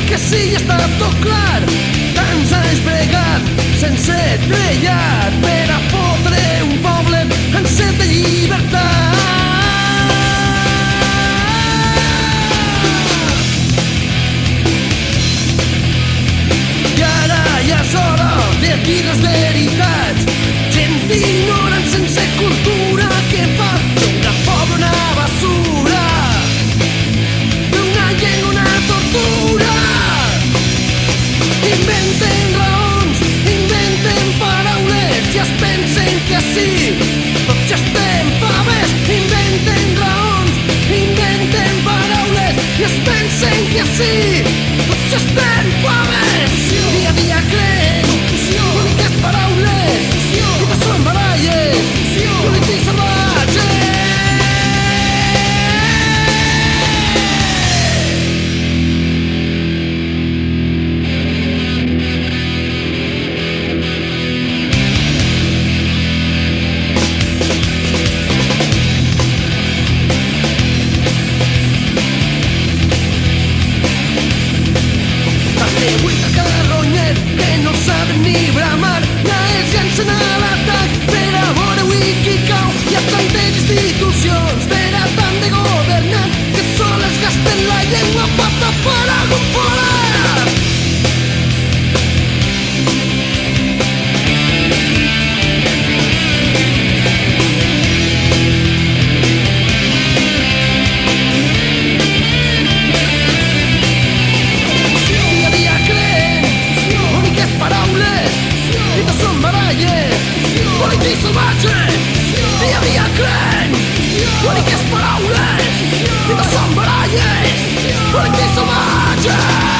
Que sí, ja està tot clar. Tants anys bregat sense brillar per a fotre un poble en set de llibertat. I ara ja és hora de dir les veritats. Gent ignorant sense cultura que fa d'una poble una basura, d'una llengua una tortura. Inventen raons, inventen paraules i es pensen que així tots ja estem faves. Inventen raons, inventen paraules i es pensen que així tots ja estem faves. Dia a dia creen boniques paraules i tot són baralles, polítics salvatges. Institucions per a tant de governant que sols gasten la llengua per tapar algun forat. Dia a dia creen boniques paraules i tot són baralles, polítics salvatges. Dia a dia creen boniques paraules i tot són baralles, polítics salvatges.